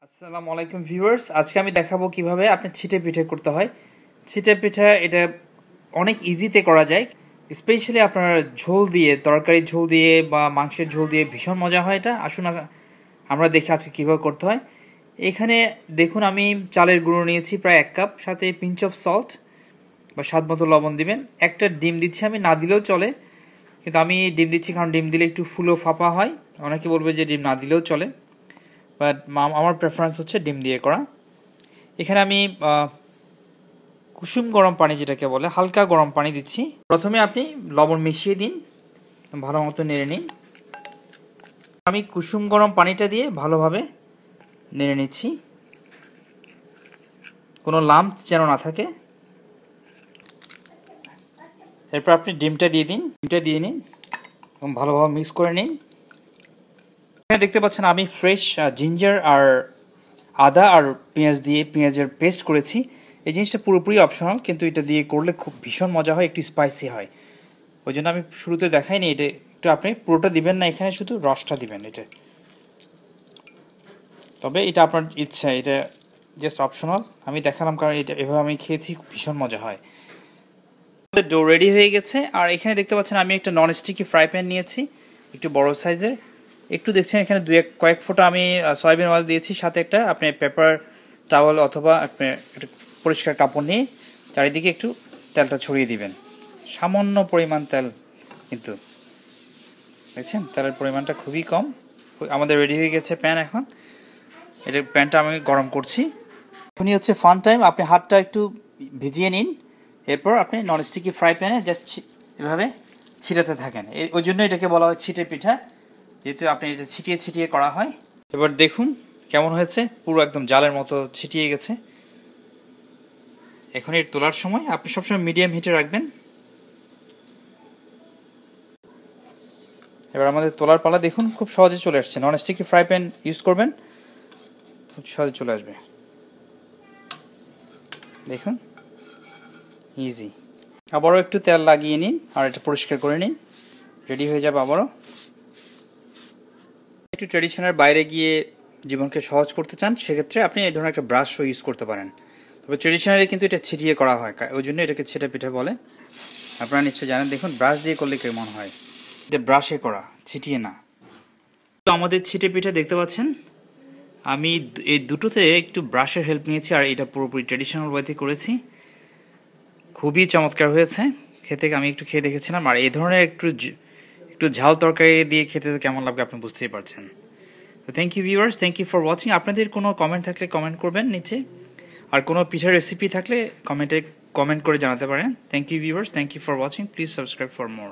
আসসালামু আলাইকুম ভিউয়ার্স, আজকে আমি দেখাবো কিভাবে আপনি ছিটে পিঠে করতে হয়। ছিটে পিঠা এটা অনেক ইজিতে করা যায়, স্পেশালি আপনার ঝোল দিয়ে, তরকারি ঝোল দিয়ে বা মাংসের ঝোল দিয়ে ভীষণ মজা হয় এটা। আসুন আমরা দেখি আজকে কীভাবে করতে হয়। এখানে দেখুন আমি চালের গুঁড়ো নিয়েছি প্রায় 1 কাপ, সাথে পিঞ্চ অফ সল্ট বা স্বাদ মতো লবণ দিবেন। একটা ডিম দিচ্ছি, আমি না দিলেও চলে, কিন্তু আমি ডিম দিচ্ছি কারণ ডিম দিলে একটু ফুলো ফাঁপা হয়। অনেকে বলবে যে ডিম না দিলেও চলে, বাট আমার প্রেফারেন্স হচ্ছে ডিম দিয়ে করা। এখানে আমি কুসুম গরম পানি, যেটাকে বলে হালকা গরম পানি দিচ্ছি। প্রথমে আপনি লবণ মিশিয়ে দিন, ভালো মতো নেড়ে নিন। আমি কুসুম গরম পানিটা দিয়ে ভালোভাবে নেড়ে নিচ্ছি, কোনো লাম্প যেন না থাকে। এরপর আপনি ডিমটা দিয়ে দিন, ডিমটা দিয়ে নিন এবং ভালোভাবে মিক্স করে নিন। এখানে দেখতে পাচ্ছেন আমি ফ্রেশ জিঞ্জার আর আদা আর পেঁয়াজ দিয়ে পেঁয়াজের পেস্ট করেছি। এই জিনিসটা পুরোপুরি অপশনাল, কিন্তু এটা দিয়ে করলে খুব ভীষণ মজা হয়, একটু স্পাইসি হয়। ওই জন্য আমি শুরুতে দেখাইনি। এটা একটু আপনি পুরোটা দিবেন না, এখানে শুধু রসটা দিবেন এটা। তবে এটা আপনার ইচ্ছা, এটা জাস্ট অপশনাল। আমি দেখালাম কারণ এটা এভাবে আমি খেয়েছি, ভীষণ মজা হয়। ডো রেডি হয়ে গেছে। আর এখানে দেখতে পাচ্ছেন আমি একটা নন স্টিকি ফ্রাই প্যান নিয়েছি, একটু বড় সাইজের। একটু দেখছেন এখানে কয়েক ফোঁটা আমি সয়াবিন অয়েল দিয়েছি, সাথে একটা আপনি পেপার টাওয়াল অথবা আপনি একটা পরিষ্কার কাপড় নিয়ে চারিদিকে একটু তেলটা ছড়িয়ে দিবেন। সামান্য পরিমাণ তেল, কিন্তু দেখছেন তেলের পরিমাণটা খুবই কম। আমাদের রেডি হয়ে গেছে প্যান। এখন এটা প্যানটা আমি গরম করছি। এখনই হচ্ছে ফান টাইম, আপনি হাতটা একটু ভিজিয়ে নিন। এরপর আপনি ননস্টিকি ফ্রাই প্যানে জাস্ট এভাবে ছিটাতে থাকেন। ওই জন্য এটাকে বলা হয় ছিটে পিঠা, যেহেতু আপনি এটা ছিটিয়ে ছিটিয়ে করা হয়। এবার দেখুন কেমন হয়েছে, পুরো একদম জালের মতো ছিটিয়ে গেছে। এখন এর তোলার সময় আপনি সবসময় মিডিয়াম হিটে রাখবেন। এবার আমাদের তোলার পালা। দেখুন খুব সহজে চলে আসছে। ননস্টিকি ফ্রাই প্যান ইউজ করবেন, খুব সহজে চলে আসবে। দেখুন ইজি। আবারও একটু তেল লাগিয়ে নিন আর এটা পরিষ্কার করে নিন, রেডি হয়ে যাবে আবারও। একটু ট্র্যাডিশনের বাইরে গিয়ে জীবনকে সহজ করতে চান, সেক্ষেত্রে আপনি এই ধরনের একটা ব্রাশও ইউজ করতে পারেন। তবে ট্র্যাডিশনালি কিন্তু এটা ছিটিয়ে করা হয়, ওই জন্য এটাকে ছিটে পিঠা বলে। আপনারা নিশ্চয়ই জানেন। দেখুন ব্রাশ দিয়ে করলে কেমন হয়, এটা ব্রাশে করা, ছিটিয়ে না। তো আমাদের ছিটে পিঠা দেখতে পাচ্ছেন, আমি এই দুটোতে একটু ব্রাশের হেল্প নিয়েছি, আর এটা পুরোপুরি ট্র্যাডিশনাল ওয়েতে করেছি। খুবই চমৎকার হয়েছে খেতে। আমি একটু খেয়ে দেখেছিলাম, আর এই ধরনের একটু ঝাল তরকারি দিয়ে খেতে কেমন লাগবে আপনি বুঝতেই পারছেন। তো thank you viewers, thank you for watching. আপনাদের কোনো কমেন্ট থাকলে কমেন্ট করবেন নিচে, আর কোনো পিঠার রেসিপি থাকলে কমেন্টে কমেন্ট করে জানাতে পারেন। Thank you viewers, thank you for watching. Please subscribe for more.